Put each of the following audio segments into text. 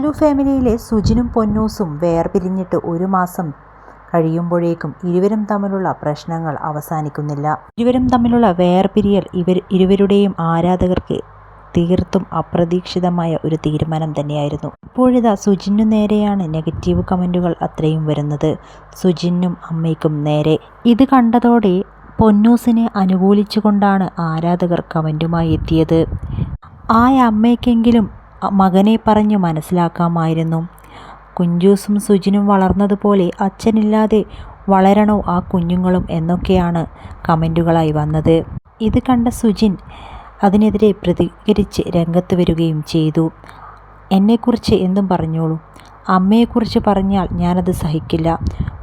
ലാലു ഫാമിലിയിലെ സുജിനും പൊന്നൂസും വേർപിരിഞ്ഞിട്ട് 1 മാസം കഴിയുമ്പോഴേക്കും ഇരുവരും തമ്മിലുള്ള പ്രശ്നങ്ങൾ അവസാനിക്കുന്നില്ല. ഇരുവരും തമ്മിലുള്ള വേർപിരിയൽ ഇരുവരുടെയും ആരാധകർക്ക് തീർത്തും അപ്രതീക്ഷിതമായ ഒരു തീരുമാനം തന്നെയായിരുന്നു. ഇപ്പോഴിതാ സുജിനു നേരെയാണ് നെഗറ്റീവ് കമന്റുകൾ അത്രയും വരുന്നത്. സുജിനും അമ്മയ്ക്കും നേരെ. ഇത് കണ്ടതോടെ പൊന്നൂസിനെ അനുകൂലിച്ചുകൊണ്ടാണ് ആരാധകർ കമന്റുമായി എത്തിയത്. ആ അമ്മയ്ക്കെങ്കിലും മകനെ പറഞ്ഞു മനസ്സിലാക്കാമായിരുന്നു. കുഞ്ചൂസും സുജിനും വളർന്നതുപോലെ അച്ഛനില്ലാതെ വളരണോ ആ കുഞ്ഞുങ്ങളും എന്നൊക്കെയാണ് കമന്റുകളായി വന്നത്. ഇത് കണ്ട സുജിൻ അതിനെതിരെ പ്രതികരിച്ച് രംഗത്ത് വരികയും ചെയ്തു. എന്നെക്കുറിച്ച് എന്തും പറഞ്ഞോളൂ, അമ്മയെക്കുറിച്ച് പറഞ്ഞാൽ ഞാനത് സഹിക്കില്ല.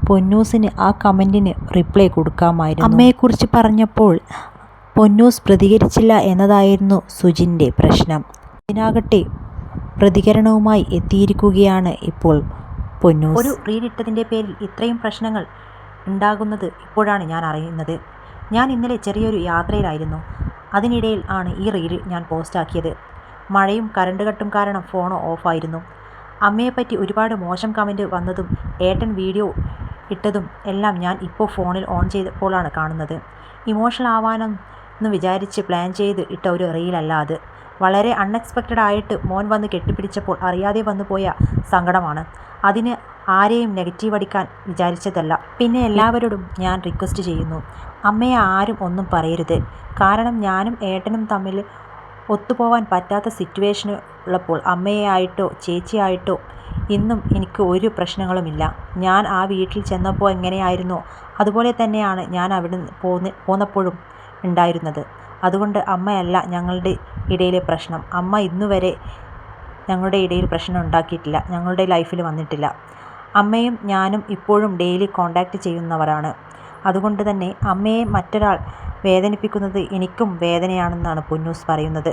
പൊന്നൂസിന് ആ കമന്റിന് റിപ്ലൈ കൊടുക്കാമായിരുന്നു. അമ്മയെക്കുറിച്ച് പറഞ്ഞപ്പോൾ പൊന്നൂസ് പ്രതികരിച്ചില്ല എന്നതായിരുന്നു സുജിൻ്റെ പ്രശ്നം. ഇതിനാകട്ടെ പ്രതികരണവുമായി എത്തിയിരിക്കുകയാണ് ഇപ്പോൾ പൊന്നൂസ്. ഒരു റീൽ ഇട്ടതിൻ്റെ പേരിൽ ഇത്രയും പ്രശ്നങ്ങൾ ഉണ്ടാകുന്നത് ഇപ്പോഴാണ് ഞാൻ അറിയുന്നത്. ഞാൻ ഇന്നലെ ചെറിയൊരു യാത്രയിലായിരുന്നു. അതിനിടയിൽ ആണ് ഈ റീൽ ഞാൻ പോസ്റ്റാക്കിയത്. മഴയും കറണ്ട് കട്ടും കാരണം ഫോൺ ഓഫായിരുന്നു. അമ്മയെപ്പറ്റി ഒരുപാട് മോശം കമൻറ്റ് വന്നതും ഏട്ടൻ വീഡിയോ ഇട്ടതും എല്ലാം ഞാൻ ഇപ്പോൾ ഫോണിൽ ഓൺ ചെയ്തപ്പോഴാണ് കാണുന്നത്. ഇമോഷണൽ ആവാനെന്ന് വിചാരിച്ച് പ്ലാൻ ചെയ്ത് ഇട്ട ഒരു റീലല്ല അത്. വളരെ അൺഎക്സ്പെക്റ്റഡ് ആയിട്ട് മോൻ വന്ന് കെട്ടിപ്പിടിച്ചപ്പോൾ അറിയാതെ വന്നു പോയ സങ്കടമാണ്. അതിന് ആരെയും നെഗറ്റീവ് അടിക്കാൻ വിചാരിച്ചതല്ല. പിന്നെ എല്ലാവരോടും ഞാൻ റിക്വസ്റ്റ് ചെയ്യുന്നു, അമ്മയെ ആരും ഒന്നും പറയരുത്. കാരണം ഞാനും ഏട്ടനും തമ്മിൽ ഒത്തുപോവാൻ പറ്റാത്ത സിറ്റുവേഷൻ ഉള്ളപ്പോൾ അമ്മയായിട്ടോ ചേച്ചിയായിട്ടോ ഇന്നും എനിക്ക് ഒരു പ്രശ്നങ്ങളുമില്ല. ഞാൻ ആ വീട്ടിൽ ചെന്നപ്പോൾ എങ്ങനെയായിരുന്നോ അതുപോലെ തന്നെയാണ് ഞാൻ അവിടെ പോന്നപ്പോഴും ഉണ്ടായിരുന്നത്. അതുകൊണ്ട് അമ്മയല്ല ഞങ്ങളുടെ ഇടയിലെ പ്രശ്നം. അമ്മ ഇന്നുവരെ ഞങ്ങളുടെ ഇടയിൽ പ്രശ്നം ഉണ്ടാക്കിയിട്ടില്ല, ഞങ്ങളുടെ ലൈഫിൽ വന്നിട്ടില്ല. അമ്മയും ഞാനും ഇപ്പോഴും ഡെയിലി കോണ്ടാക്റ്റ് ചെയ്യുന്നവരാണ്. അതുകൊണ്ട് തന്നെ അമ്മയെ മറ്റൊരാൾ വേദനിപ്പിക്കുന്നത് എനിക്കും വേദനയാണെന്നാണ് പൊന്നൂസ് പറയുന്നത്.